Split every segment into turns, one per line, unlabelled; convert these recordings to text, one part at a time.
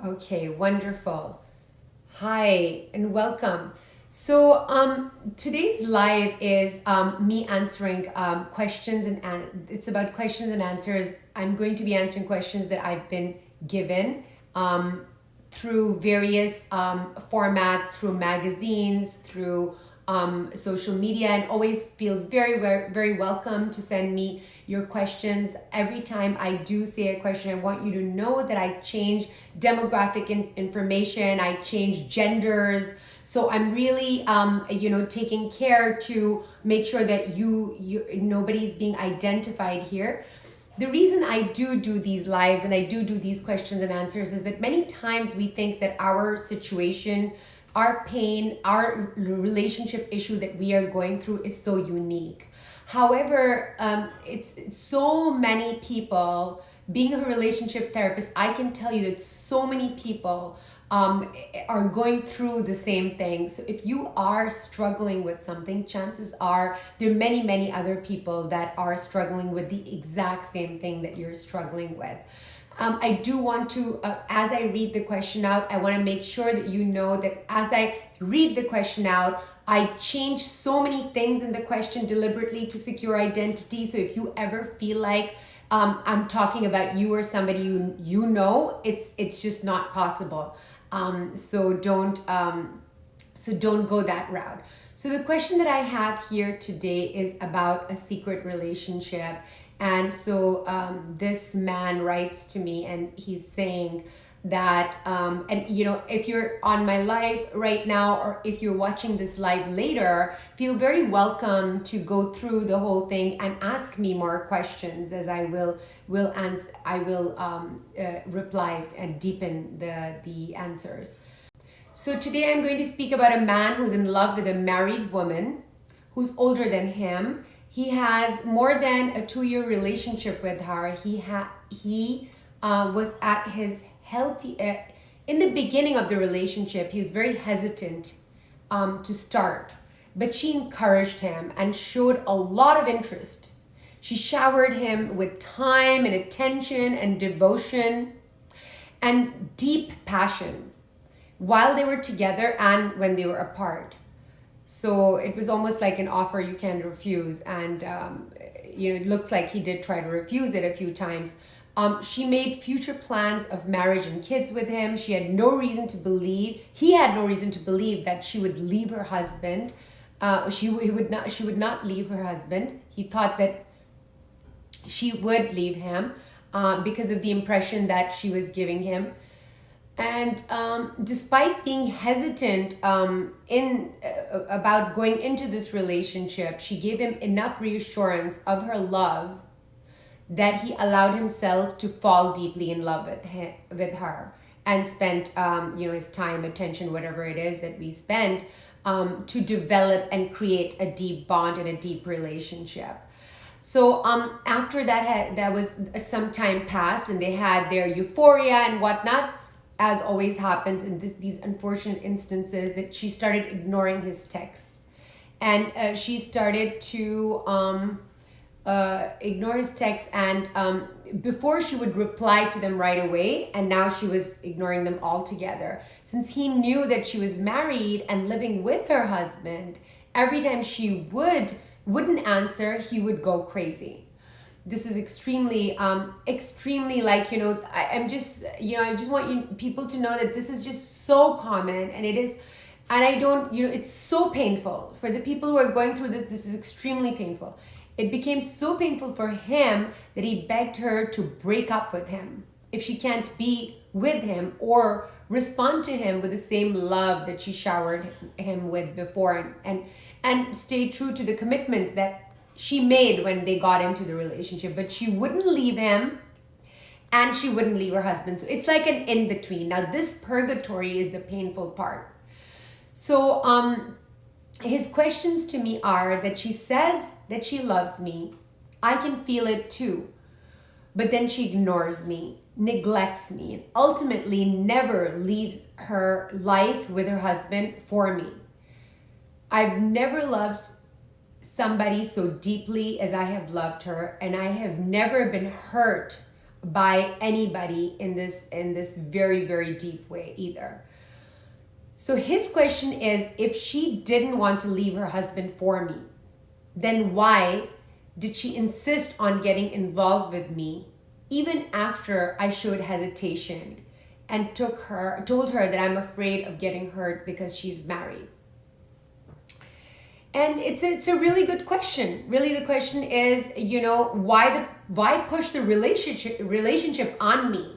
Okay, wonderful. Hi and welcome. So today's live is me answering questions it's about questions and answers. I'm going to be answering questions that I've been given through various formats, through magazines, through social media, and always feel very, very, very welcome to send me your questions. Every time I do say a question, I want you to know that I change demographic information, I change genders. So I'm really, taking care to make sure that nobody's being identified here. The reason I do these lives and I do these questions and answers is that many times we think that our situation, our pain, our relationship issue that we are going through is so unique. However, it's so many people. Being a relationship therapist, I can tell you that so many people are going through the same thing. So if you are struggling with something, chances are there are many, many other people that are struggling with the exact same thing that you're struggling with. I do want to, as I read the question out, I want to make sure that you know that as I read the question out, I change so many things in the question deliberately to secure identity. So if you ever feel like I'm talking about you or somebody you know, it's just not possible. So don't go that route. So the question that I have here today is about a secret relationship. And so this man writes to me and he's saying that, if you're on my live right now, or if you're watching this live later, feel very welcome to go through the whole thing and ask me more questions, as I will reply and deepen the answers. So today I'm going to speak about a man who's in love with a married woman who's older than him. He has more than a 2-year relationship with her. He was at his healthy in the beginning of the relationship. He was very hesitant to start, but she encouraged him and showed a lot of interest. She showered him with time and attention and devotion and deep passion while they were together and when they were apart. So it was almost like an offer you can't refuse. And, it looks like he did try to refuse it a few times. She made future plans of marriage and kids with him. He had no reason to believe that she would leave her husband. She would not leave her husband. He thought that she would leave him because of the impression that she was giving him. And despite being hesitant about going into this relationship, she gave him enough reassurance of her love that he allowed himself to fall deeply in love with her, and spent his time, attention, whatever it is that we spend to develop and create a deep bond and a deep relationship. So after that was some time passed, and they had their euphoria and whatnot. As always happens in these unfortunate instances, that she started ignoring his texts, and she started to ignore his texts, and before she would reply to them right away, and now she was ignoring them altogether. Since he knew that she was married and living with her husband, every time she wouldn't answer, he would go crazy. This is extremely I just want people to know that this is just so common, and it is, and I don't, it's so painful for the people who are going through this. This is extremely painful. It became so painful for him that he begged her to break up with him if she can't be with him or respond to him with the same love that she showered him with before, and stay true to the commitments that she made when they got into the relationship. But she wouldn't leave him, and she wouldn't leave her husband. So it's like an in-between. Now this purgatory is the painful part. So his questions to me are that she says that she loves me. I can feel it too. But then she ignores me, neglects me, and ultimately never leaves her life with her husband for me. I've never loved somebody so deeply as I have loved her, and I have never been hurt by anybody in this very, very deep way either. So his question is, if she didn't want to leave her husband for me, then why did she insist on getting involved with me even after I showed hesitation and told her that I'm afraid of getting hurt because she's married? And it's a really good question. Really, the question is, why push the relationship on me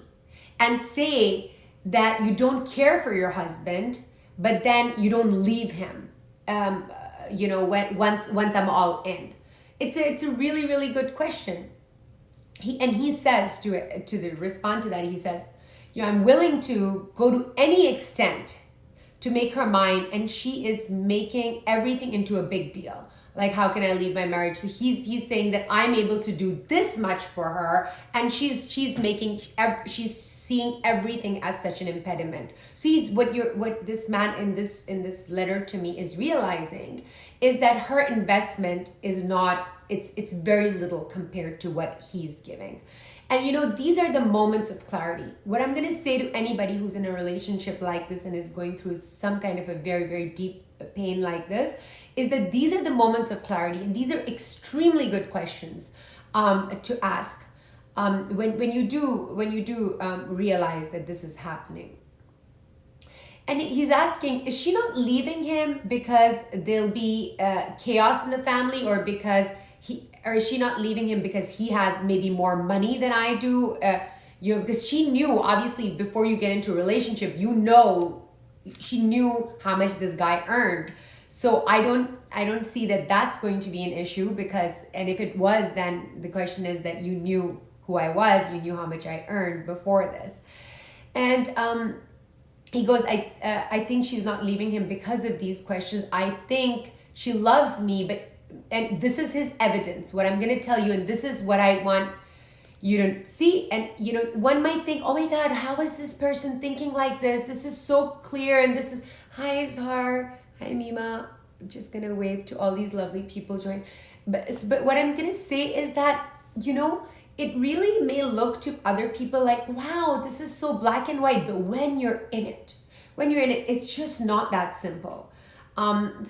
and say that you don't care for your husband, but then you don't leave him, once I'm all in. It's a really, really good question. He says to respond to that, he says, I'm willing to go to any extent to make her mine, and she is making everything into a big deal. Like, how can I leave my marriage? So he's saying that I'm able to do this much for her, and she's seeing everything as such an impediment. So what this man in this letter to me is realizing is that her investment is not, it's very little compared to what he's giving. And these are the moments of clarity. What I'm going to say to anybody who's in a relationship like this and is going through some kind of a very, very deep pain like this is that these are the moments of clarity, and these are extremely good questions to ask when you do realize that this is happening. And he's asking, is she not leaving him because there'll be chaos in the family, or is she not leaving him because he has maybe more money than I do? Because she knew, obviously, before you get into a relationship, she knew how much this guy earned. So I don't see that that's going to be an issue, and if it was, then the question is that you knew who I was, you knew how much I earned before this. And he goes, I think she's not leaving him because of these questions. I think she loves me, and this is his evidence, what I'm going to tell you, and this is what I want you to see. And one might think, oh my God, how is this person thinking like this? This is so clear, and this is, hi Zahar, hi Mima. I'm just going to wave to all these lovely people join. But what I'm going to say is that, it really may look to other people like, wow, this is so black and white, but when you're in it, it's just not that simple. And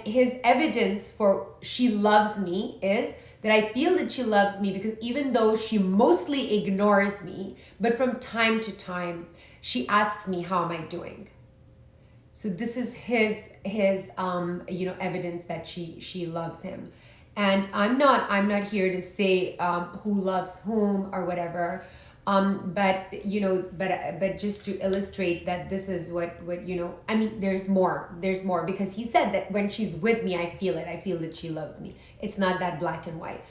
his evidence for she loves me is that I feel that she loves me because even though she mostly ignores me, but from time to time, she asks me, how am I doing? So this is his evidence that she loves him. And I'm not here to say who loves whom or whatever, but just to illustrate that this is what I mean. There's more because he said that when she's with me, I feel that she loves me. It's not that black and white.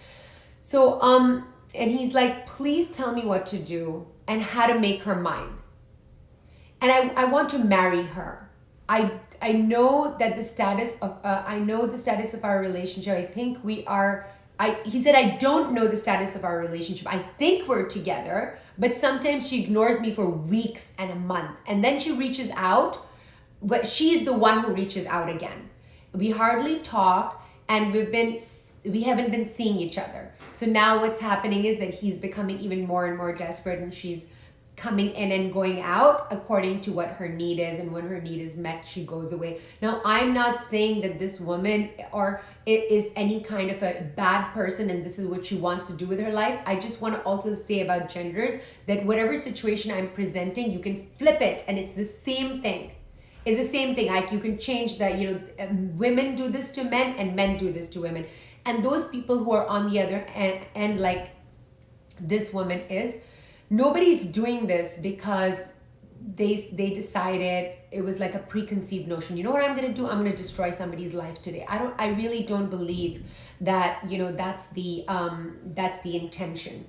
So and he's like, please tell me what to do and how to make her mine. And I want to marry her. I know that the status of our relationship. I think he said, I don't know the status of our relationship. I think we're together, but sometimes she ignores me for weeks and a month. And then she reaches out, but she's the one who reaches out again. We hardly talk, and we haven't been seeing each other. So now what's happening is that he's becoming even more and more desperate, and she's coming in and going out according to what her need is, and when her need is met, she goes away. Now, I'm not saying that this woman is any kind of a bad person and this is what she wants to do with her life. I just want to also say about genders that whatever situation I'm presenting, you can flip it and it's the same thing. It's the same thing. Like, you can change that, women do this to men and men do this to women. And those people who are on the other end, like this woman is, nobody's doing this because they decided it was like a preconceived notion. You know what I'm going to do? I'm going to destroy somebody's life today. I really don't believe that, that's the intention.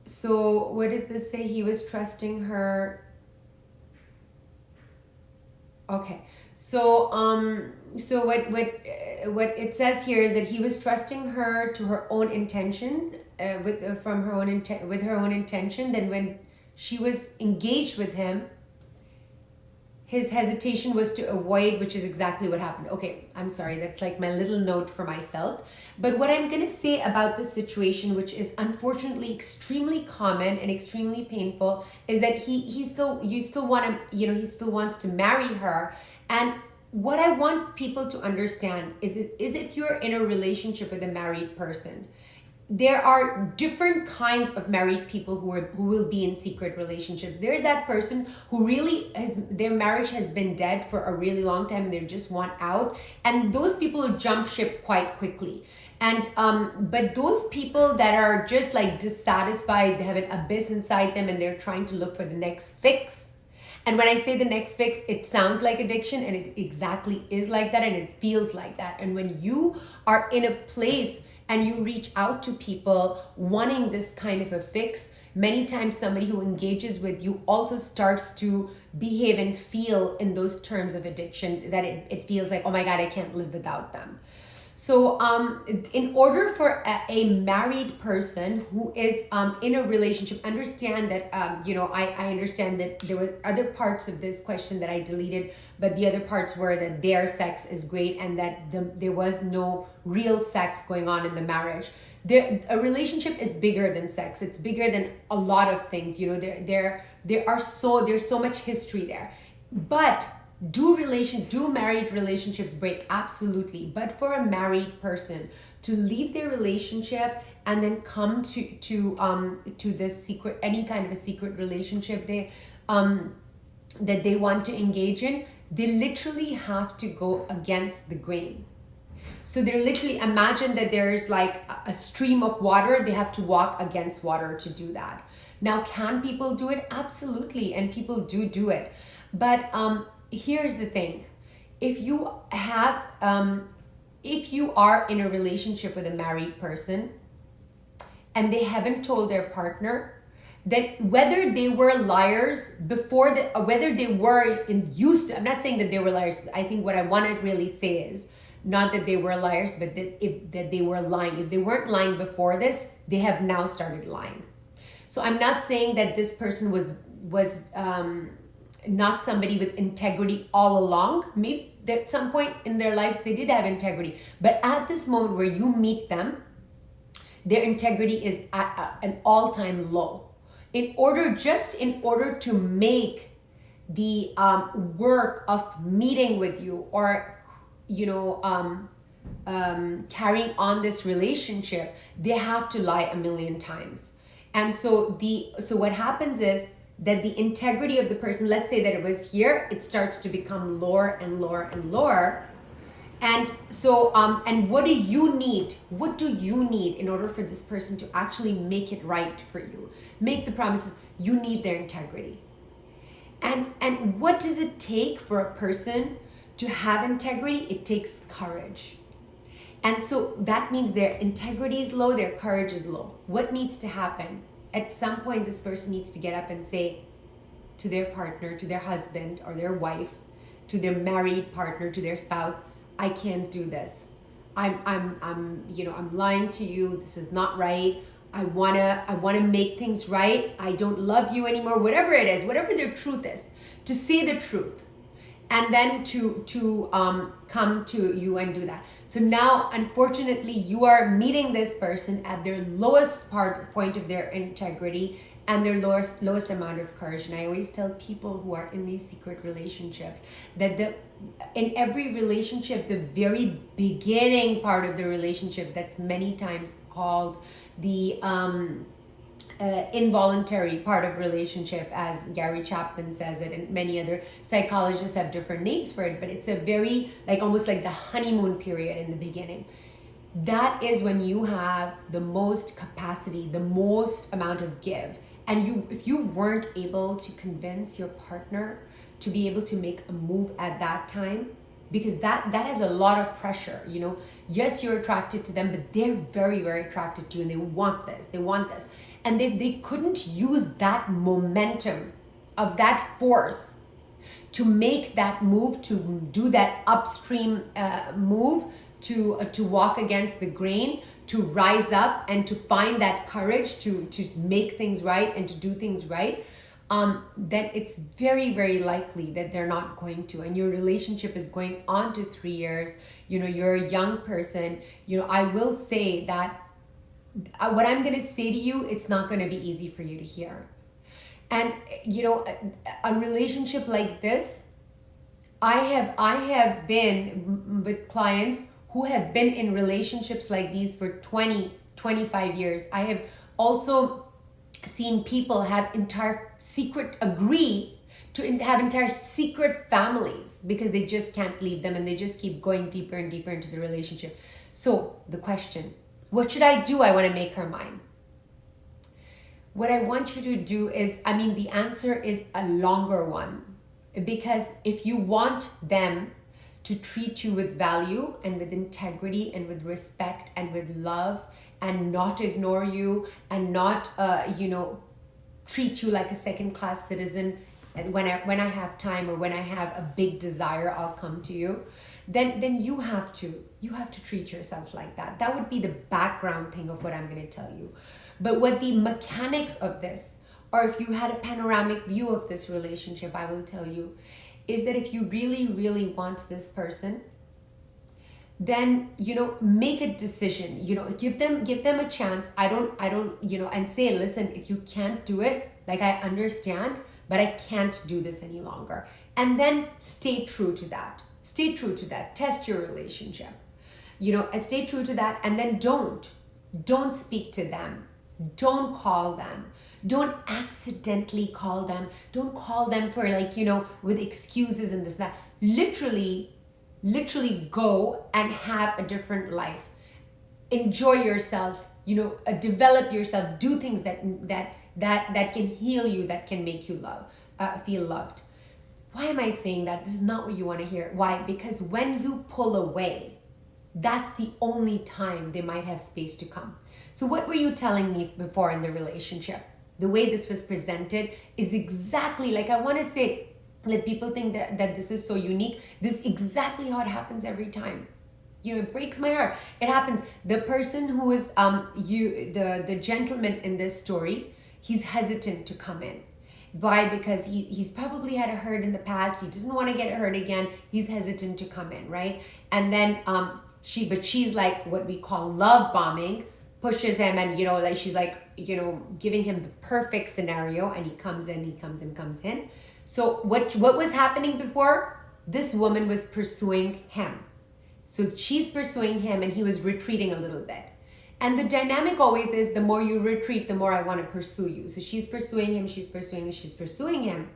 So what does this say? He was trusting her. Okay. So what it says here is that he was trusting her to her own intention, with her own intention. Then when she was engaged with him, his hesitation was to avoid, which is exactly what happened. Okay, I'm sorry, that's like my little note for myself. But what I'm going to say about this situation, which is unfortunately extremely common and extremely painful, is that he still, you still want to, he still wants to marry her. And what I want people to understand is if you're in a relationship with a married person, there are different kinds of married people who will be in secret relationships. There's that person who really their marriage has been dead for a really long time and they just want out, and those people jump ship quite quickly. And but those people that are just like dissatisfied, they have an abyss inside them and they're trying to look for the next fix. And when I say the next fix, it sounds like addiction, and it exactly is like that, and it feels like that. And when you are in a place and you reach out to people wanting this kind of a fix, many times somebody who engages with you also starts to behave and feel in those terms of addiction, that it feels like, oh my God, I can't live without them. So in order for a married person who is in a relationship, understand that, I understand that there were other parts of this question that I deleted, but the other parts were that their sex is great and that there was no real sex going on in the marriage. A relationship is bigger than sex. It's bigger than a lot of things. There's so much history there. But do married relationships break? Absolutely. But for a married person to leave their relationship and then come to this secret, any kind of a secret relationship that they want to engage in, they literally have to go against the grain. So they're literally, imagine that there's like a stream of water, they have to walk against water to do that. Now, can people do it? Absolutely, and people do it. But here's the thing. If you are in a relationship with a married person and they haven't told their partner, that whether they were liars before, whether they were I'm not saying that they were liars. I think what I want to really say is not that they were liars, but that they were lying. If they weren't lying before this, they have now started lying. So I'm not saying that this person was not somebody with integrity all along. Maybe at some point in their lives they did have integrity, but at this moment where you meet them, their integrity is at an all-time low. In order to make the work of meeting with you or carrying on this relationship, they have to lie a million times. And so what happens is that the integrity of the person, let's say that it was here, it starts to become lower and lower and lower. And so, and what do you need? What do you need in order for this person to actually make it right for you? Make the promises. You need their integrity. And what does it take for a person to have integrity? It takes courage. And so that means their integrity is low, their courage is low. What needs to happen? At some point, this person needs to get up and say to their partner, to their husband or their wife, to their married partner, to their spouse, I can't do this. I'm lying to you. This is not right. I wanna make things right. I don't love you anymore. Whatever it is, whatever their truth is, to say the truth, and then to come to you and do that. So now, unfortunately, you are meeting this person at their lowest point of their integrity and their lowest amount of courage. And I always tell people who are in these secret relationships that in every relationship, the very beginning part of the relationship, that's many times called the involuntary part of relationship, as Gary Chapman says it, and many other psychologists have different names for it, but it's a very, almost like the honeymoon period in the beginning. That is when you have the most capacity, the most amount of give. And if you weren't able to convince your partner to be able to make a move at that time, because that has a lot of pressure, yes, you're attracted to them, but they're very, very attracted to you, and they want this. And they couldn't use that momentum of that force to make that move, to do that upstream move, to walk against the grain, to rise up and to find that courage to make things right and to do things right. then it's very, very likely that they're not going to. And your relationship is going on to 3 years. You're a young person. I will say that what I'm going to say to you, it's not going to be easy for you to hear. And, a relationship like this, I have been with clients who have been in relationships like these for 20, 25 years. I have also seen people have agree to have entire secret families because they just can't leave them and they just keep going deeper and deeper into the relationship. So the question, what should I do? I want to make her mine. What I want you to do is, the answer is a longer one, because if you want them to treat you with value and with integrity and with respect and with love and not ignore you and not, treat you like a second-class citizen, and when I have time or when I have a big desire, I'll come to you, then you have to treat yourself like that. That would be the background thing of what I'm going to tell you. But what the mechanics of this, or if you had a panoramic view of this relationship, I will tell you, is that if you really, really want this person, then, make a decision, give them a chance. I don't, and say, listen, if you can't do it, like, I understand, but I can't do this any longer. And then stay true to that. Test your relationship, and stay true to that. And then don't speak to them. Don't call them. Don't accidentally call them. Don't call them for with excuses and this, that. Literally go and have a different life. Enjoy yourself, develop yourself, do things that can heal you, that can make you feel loved. Why am I saying that? This is not what you want to hear. Why? Because when you pull away, that's the only time they might have space to come. So what were you telling me before in the relationship? The way this was presented is exactly like, I want to say, let people think that this is so unique. This is exactly how it happens every time. It breaks my heart. It happens. The person who is the gentleman in this story, he's hesitant to come in. Why? Because he's probably had a hurt in the past. He doesn't want to get hurt again. He's hesitant to come in, right? And then she's like what we call love bombing, pushes him, and she's like giving him the perfect scenario, and he comes in. So what was happening before? This woman was pursuing him. So she's pursuing him and he was retreating a little bit. And the dynamic always is, the more you retreat, the more I want to pursue you. So she's pursuing him.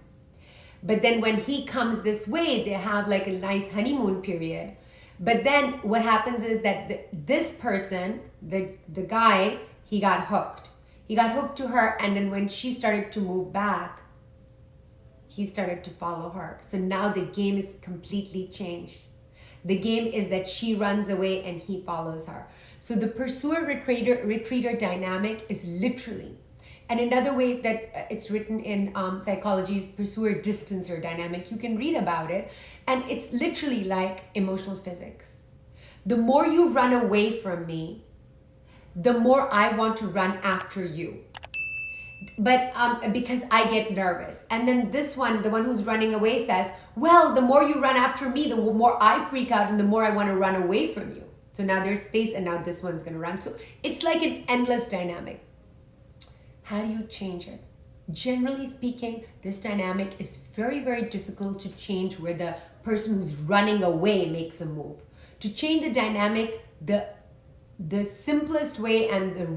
But then when he comes this way, they have like a nice honeymoon period. But then what happens is that this person, the guy, he got hooked. He got hooked to her, and then when she started to move back, he started to follow her. So now the game is completely changed. The game is that she runs away and he follows her. So the pursuer-retreater dynamic is literally, and another way that it's written in psychology is pursuer-distancer dynamic. You can read about it, and it's literally like emotional physics. The more you run away from me, the more I want to run after you. But because I get nervous. And then this one, the one who's running away, says, well, the more you run after me, the more I freak out and the more I want to run away from you. So now there's space, and now this one's going to run. So it's like an endless dynamic. How do you change it? Generally speaking, this dynamic is very, very difficult to change where the person who's running away makes a move. To change the dynamic, the simplest way and the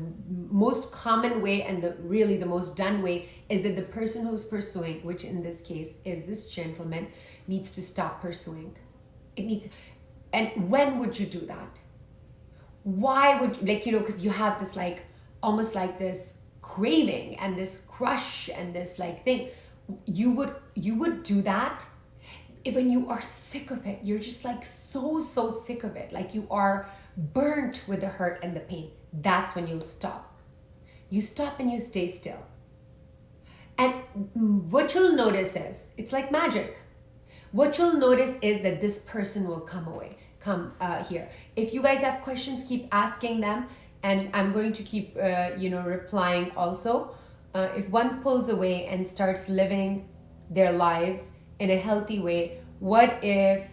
most common way and the most done way is that the person who's pursuing, which in this case is this gentleman, needs to stop pursuing. And when would you do that? Why would you, because you have this almost like this craving and this crush and this thing. You would do that when you are sick of it. You're just so sick of it. You are burnt with the hurt and the pain. That's when you'll stop. You stop and you stay still. And what you'll notice is, it's like magic. What you'll notice is that this person will come here. If you guys have questions, keep asking them, and I'm going to keep replying also. if one pulls away and starts living their lives in a healthy way, what if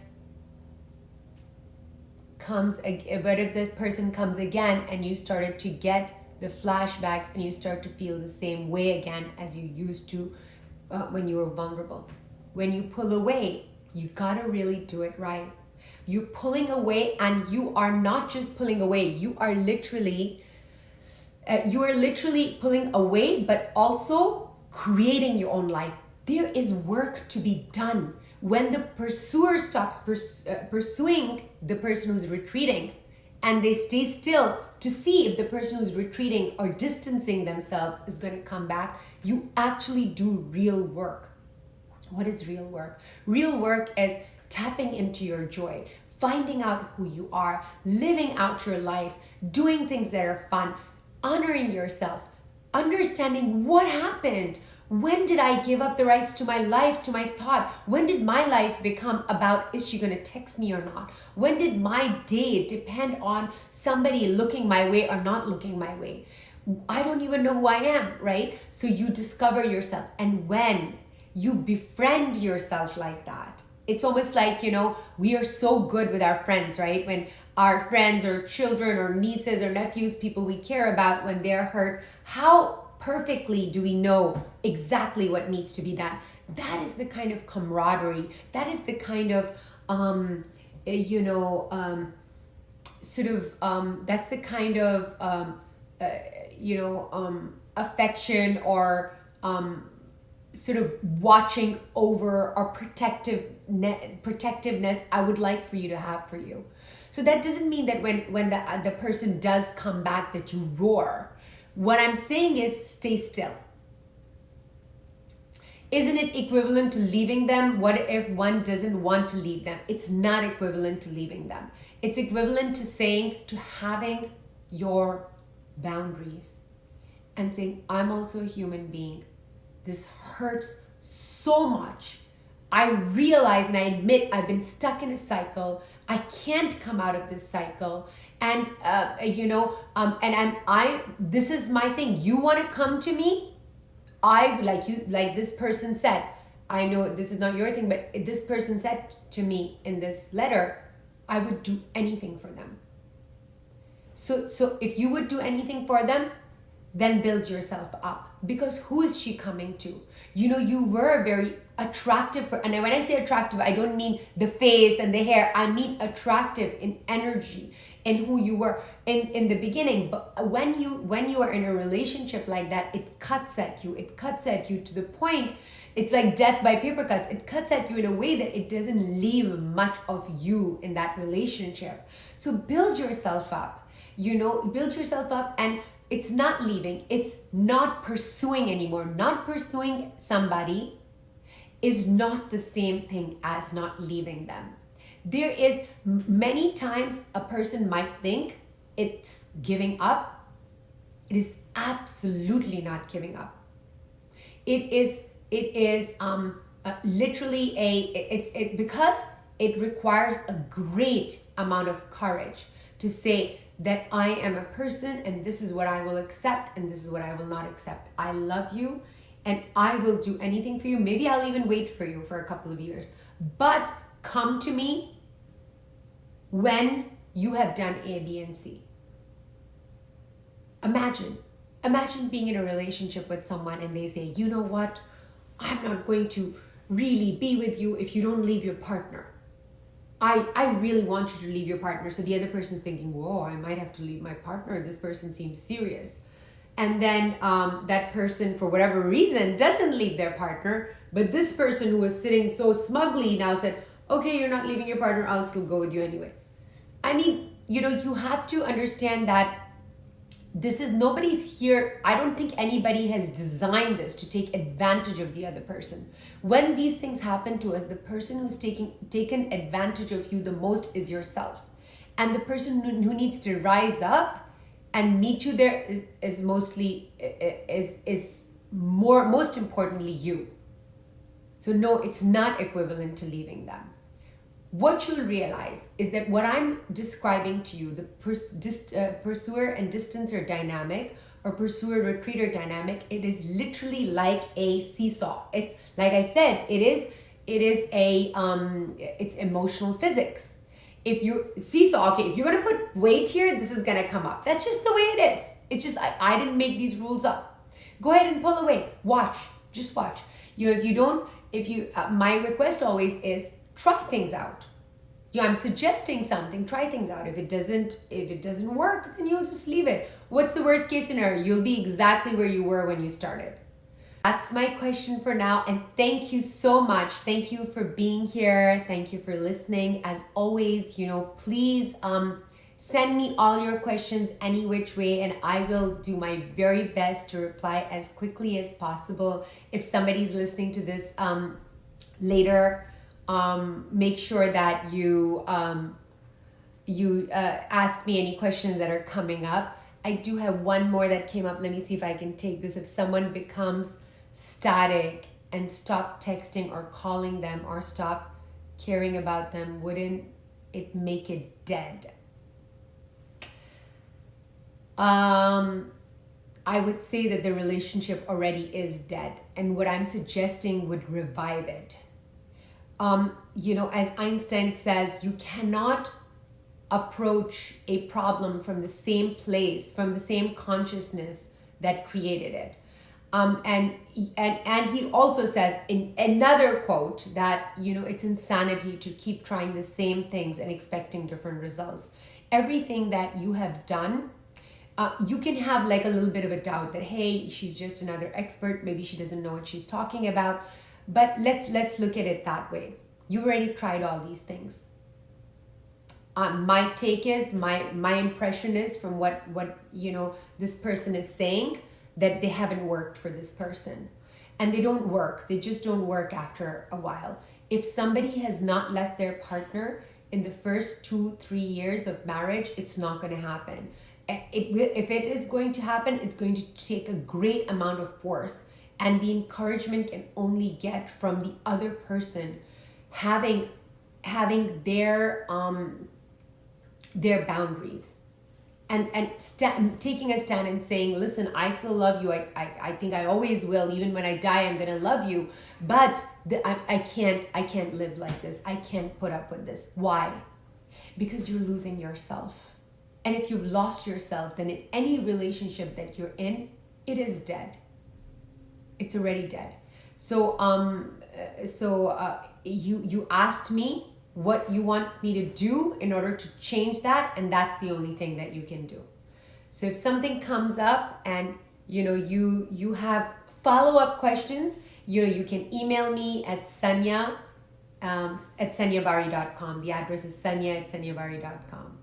the person comes again and you started to get the flashbacks and you start to feel the same way again as you used to when you were vulnerable? When you pull away, you gotta really do it right. You're pulling away, and you are not just pulling away, you are literally pulling away, but also creating your own life. There is work to be done. When the pursuer stops pursuing the person who's retreating, and they stay still to see if the person who's retreating or distancing themselves is going to come back, you actually do real work. What is real work? Real work is tapping into your joy, finding out who you are, living out your life, doing things that are fun, honoring yourself, understanding what happened. When did I give up the rights to my life, to my thought? When did my life become about, is she going to text me or not? When did my day depend on somebody looking my way or not looking my way? I don't even know who I am, right? So you discover yourself. And when you befriend yourself like that, it's almost like, we are so good with our friends, right? When our friends or children or nieces or nephews, people we care about, when they're hurt, how perfectly do we know exactly what needs to be done? That is the kind of camaraderie. That is the kind of, that's the kind of, affection or sort of watching over or protectiveness I would like for you to have for you. So that doesn't mean that when the person does come back that you roar. What I'm saying is stay still. Isn't it equivalent to leaving them? What if one doesn't want to leave them? It's not equivalent to leaving them. It's equivalent to having your boundaries and saying, I'm also a human being. This hurts so much. I realize and I admit I've been stuck in a cycle. I can't come out of this cycle. And this is my thing. You want to come to me? Like this person said, I know this is not your thing, but this person said to me in this letter, I would do anything for them. So if you would do anything for them, then build yourself up. Because who is she coming to? You were a very attractive, and when I say attractive, I don't mean the face and the hair. I mean attractive in energy, in who you were in the beginning. But when you are in a relationship like that, it cuts at you. It cuts at you to the point, it's like death by paper cuts. It cuts at you in a way that it doesn't leave much of you in that relationship. So build yourself up, build yourself up. And it's not leaving, it's not pursuing anymore. Not pursuing somebody is not the same thing as not leaving them. There is many times a person might think it's giving up. It is absolutely not giving up. It is literally because it requires a great amount of courage to say that I am a person and this is what I will accept and this is what I will not accept. I love you and I will do anything for you. Maybe I'll even wait for you for a couple of years. But come to me when you have done A, B, and C. Imagine being in a relationship with someone and they say, you know what? I'm not going to really be with you if you don't leave your partner. I really want you to leave your partner. So the other person's thinking, whoa, I might have to leave my partner. This person seems serious. And then that person, for whatever reason, doesn't leave their partner. But this person who was sitting so smugly now said, okay, you're not leaving your partner. I'll still go with you anyway. I mean, you have to understand that nobody's here. I don't think anybody has designed this to take advantage of the other person. When these things happen to us, the person who's taken advantage of you the most is yourself. And the person who needs to rise up and meet you there is most importantly you. So no, it's not equivalent to leaving them. What you'll realize is that what I'm describing to you, the pursuer and distancer dynamic, or pursuer retreater dynamic, it is literally like a seesaw. It's like I said, it's emotional physics. If you seesaw, okay, if you're gonna put weight here, this is gonna come up. That's just the way it is. It's just I didn't make these rules up. Go ahead and pull away. Watch, just watch. My request always is try things out. I'm suggesting something, try things out. If it doesn't work, then you'll just leave it. What's the worst case scenario? You'll be exactly where you were when you started. That's my question for now. And thank you so much. Thank you for being here. Thank you for listening. As always, please send me all your questions any which way, and I will do my very best to reply as quickly as possible. If somebody's listening to this later, make sure that you ask me any questions that are coming up. I do have one more that came up. Let me see if I can take this. If someone becomes static and stop texting or calling them or stop caring about them, wouldn't it make it dead? I would say that the relationship already is dead, and what I'm suggesting would revive it. As Einstein says, you cannot approach a problem from the same place, from the same consciousness that created it. And he also says in another quote that, it's insanity to keep trying the same things and expecting different results. Everything that you have done, you can have like a little bit of a doubt that, hey, she's just another expert. Maybe she doesn't know what she's talking about. But let's look at it that way. You've already tried all these things. My take is, my impression is from what this person is saying, that they haven't worked for this person. And they don't work. They just don't work after a while. If somebody has not left their partner in the first 2-3 years of marriage, it's not going to happen. If it is going to happen, it's going to take a great amount of force. And the encouragement can only get from the other person having their boundaries and taking a stand and saying, listen, I still love you. I think I always will. Even when I die, I'm gonna love you. But I can't live like this. I can't put up with this. Why? Because you're losing yourself. And if you've lost yourself, then in any relationship that you're in, it is dead. It's already dead. So you asked me what you want me to do in order to change that, and that's the only thing that you can do. So if something comes up and you have follow-up questions, you can email me at Sanya at sanyabari.com. The address is sanya@sanyabari.com.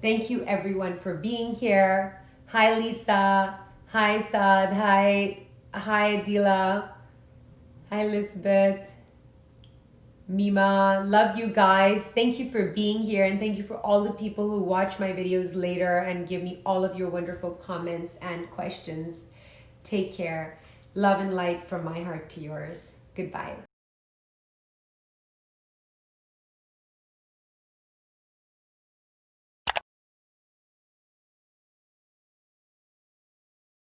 Thank you everyone for being here. Hi Lisa. Hi Saad. Hi Adila. Hi Elizabeth. Mima, love you guys. Thank you for being here, and thank you for all the people who watch my videos later and give me all of your wonderful comments and questions. Take care. Love and light from my heart to yours. Goodbye.